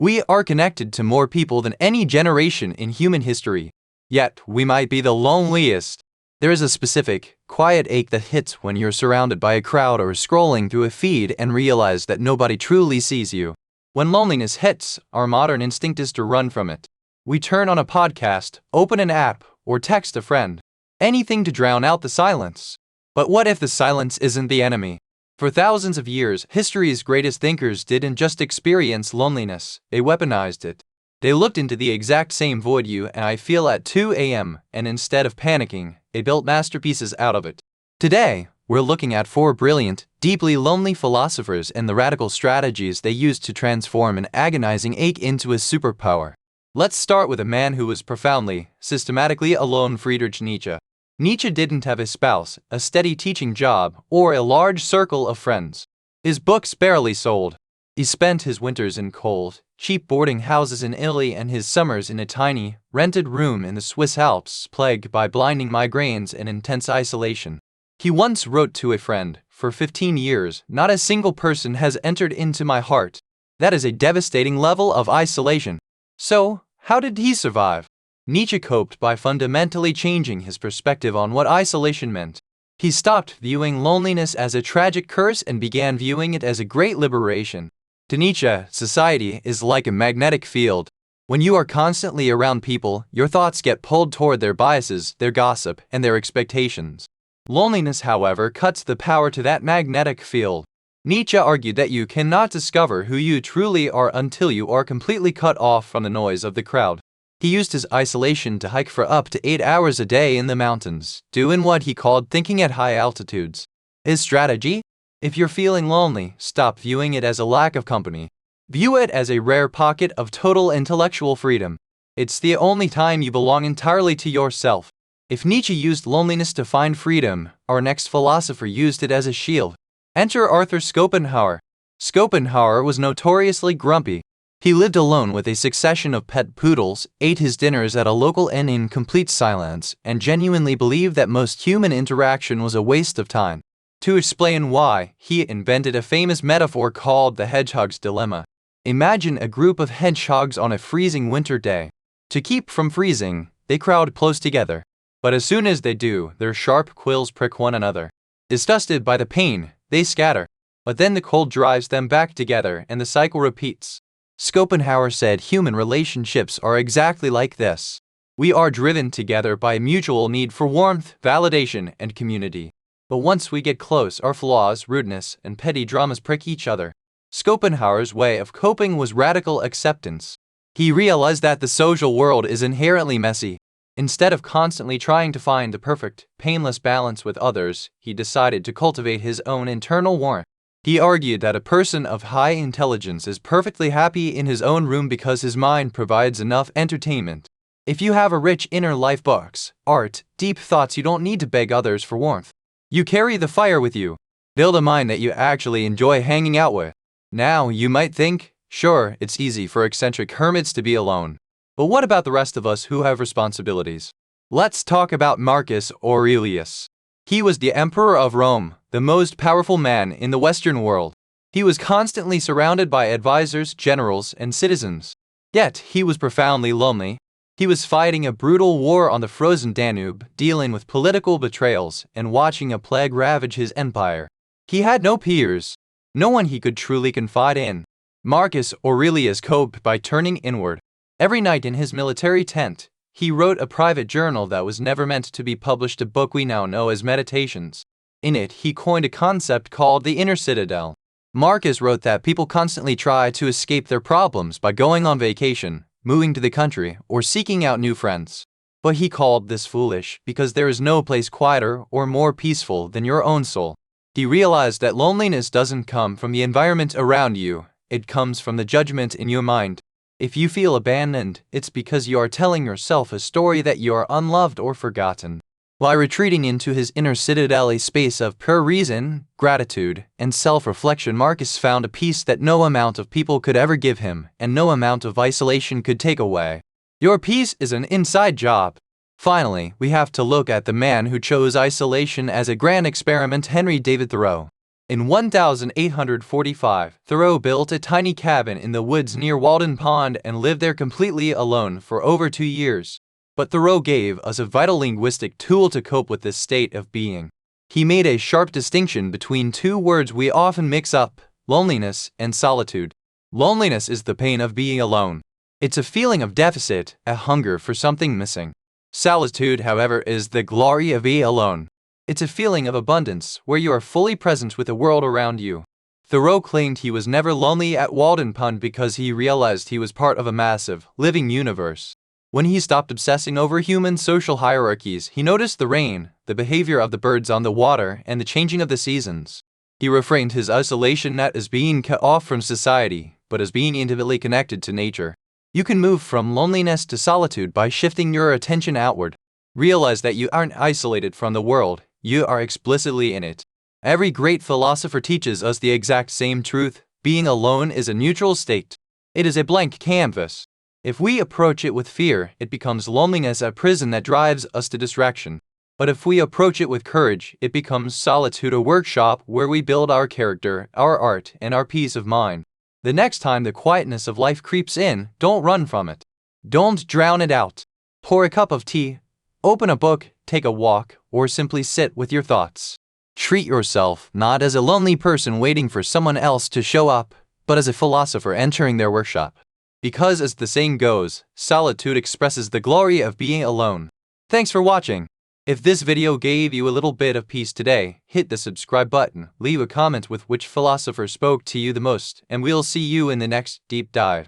We are connected to more people than any generation in human history. Yet, we might be the loneliest. There is a specific, quiet ache that hits when you're surrounded by a crowd or scrolling through a feed and realize that nobody truly sees you. When loneliness hits, our modern instinct is to run from it. We turn on a podcast, open an app, or text a friend. Anything to drown out the silence. But what if the silence isn't the enemy? For thousands of years, history's greatest thinkers didn't just experience loneliness, they weaponized it. They looked into the exact same void you and I feel at 2 a.m., and instead of panicking, they built masterpieces out of it. Today, we're looking at 4 brilliant, deeply lonely philosophers and the radical strategies they used to transform an agonizing ache into a superpower. Let's start with a man who was profoundly, systematically alone: Friedrich Nietzsche. Nietzsche didn't have a spouse, a steady teaching job, or a large circle of friends. His books barely sold. He spent his winters in cold, cheap boarding houses in Italy and his summers in a tiny, rented room in the Swiss Alps, plagued by blinding migraines and intense isolation. He once wrote to a friend, "For 15 years, not a single person has entered into my heart." That is a devastating level of isolation. So, how did he survive? Nietzsche coped by fundamentally changing his perspective on what isolation meant. He stopped viewing loneliness as a tragic curse and began viewing it as a great liberation. To Nietzsche, society is like a magnetic field. When you are constantly around people, your thoughts get pulled toward their biases, their gossip, and their expectations. Loneliness, however, cuts the power to that magnetic field. Nietzsche argued that you cannot discover who you truly are until you are completely cut off from the noise of the crowd. He used his isolation to hike for up to 8 hours a day in the mountains, doing what he called thinking at high altitudes. His strategy? If you're feeling lonely, stop viewing it as a lack of company. View it as a rare pocket of total intellectual freedom. It's the only time you belong entirely to yourself. If Nietzsche used loneliness to find freedom, our next philosopher used it as a shield. Enter Arthur Schopenhauer. Schopenhauer was notoriously grumpy. He lived alone with a succession of pet poodles, ate his dinners at a local inn in complete silence, and genuinely believed that most human interaction was a waste of time. To explain why, he invented a famous metaphor called the hedgehog's dilemma. Imagine a group of hedgehogs on a freezing winter day. To keep from freezing, they crowd close together. But as soon as they do, their sharp quills prick one another. Disgusted by the pain, they scatter. But then the cold drives them back together and the cycle repeats. Schopenhauer said human relationships are exactly like this. We are driven together by a mutual need for warmth, validation, and community. But once we get close, our flaws, rudeness, and petty dramas prick each other. Schopenhauer's way of coping was radical acceptance. He realized that the social world is inherently messy. Instead of constantly trying to find the perfect, painless balance with others, he decided to cultivate his own internal warmth. He argued that a person of high intelligence is perfectly happy in his own room because his mind provides enough entertainment. If you have a rich inner life, books, art, deep thoughts, you don't need to beg others for warmth. You carry the fire with you. Build a mind that you actually enjoy hanging out with. Now, you might think, sure, it's easy for eccentric hermits to be alone. But what about the rest of us who have responsibilities? Let's talk about Marcus Aurelius. He was the emperor of Rome, the most powerful man in the Western world. He was constantly surrounded by advisors, generals, and citizens. Yet, he was profoundly lonely. He was fighting a brutal war on the frozen Danube, dealing with political betrayals, and watching a plague ravage his empire. He had no peers, no one he could truly confide in. Marcus Aurelius coped by turning inward. Every night in his military tent, he wrote a private journal that was never meant to be published, a book we now know as Meditations. In it, he coined a concept called the inner citadel. Marcus wrote that people constantly try to escape their problems by going on vacation, moving to the country, or seeking out new friends. But he called this foolish because there is no place quieter or more peaceful than your own soul. He realized that loneliness doesn't come from the environment around you, it comes from the judgment in your mind. If you feel abandoned, it's because you are telling yourself a story that you are unloved or forgotten. While retreating into his inner citadel, a space of pure reason, gratitude, and self-reflection, Marcus found a peace that no amount of people could ever give him, and no amount of isolation could take away. Your peace is an inside job. Finally, we have to look at the man who chose isolation as a grand experiment, Henry David Thoreau. In 1845, Thoreau built a tiny cabin in the woods near Walden Pond and lived there completely alone for over 2 years. But Thoreau gave us a vital linguistic tool to cope with this state of being. He made a sharp distinction between two words we often mix up: loneliness and solitude. Loneliness is the pain of being alone. It's a feeling of deficit, a hunger for something missing. Solitude, however, is the glory of being alone. It's a feeling of abundance, where you are fully present with the world around you. Thoreau claimed he was never lonely at Walden Pond because he realized he was part of a massive, living universe. When he stopped obsessing over human social hierarchies, he noticed the rain, the behavior of the birds on the water, and the changing of the seasons. He reframed his isolation not as being cut off from society, but as being intimately connected to nature. You can move from loneliness to solitude by shifting your attention outward. Realize that you aren't isolated from the world, you are explicitly in it. Every great philosopher teaches us the exact same truth: being alone is a neutral state. It is a blank canvas. If we approach it with fear, it becomes loneliness, a prison that drives us to distraction. But if we approach it with courage, it becomes solitude, a workshop where we build our character, our art, and our peace of mind. The next time the quietness of life creeps in, don't run from it. Don't drown it out. Pour a cup of tea, open a book, take a walk, or simply sit with your thoughts. Treat yourself not as a lonely person waiting for someone else to show up, but as a philosopher entering their workshop. Because, as the saying goes, solitude expresses the glory of being alone. Thanks for watching. If this video gave you a little bit of peace today, hit the subscribe button, leave a comment with which philosopher spoke to you the most, and we'll see you in the next deep dive.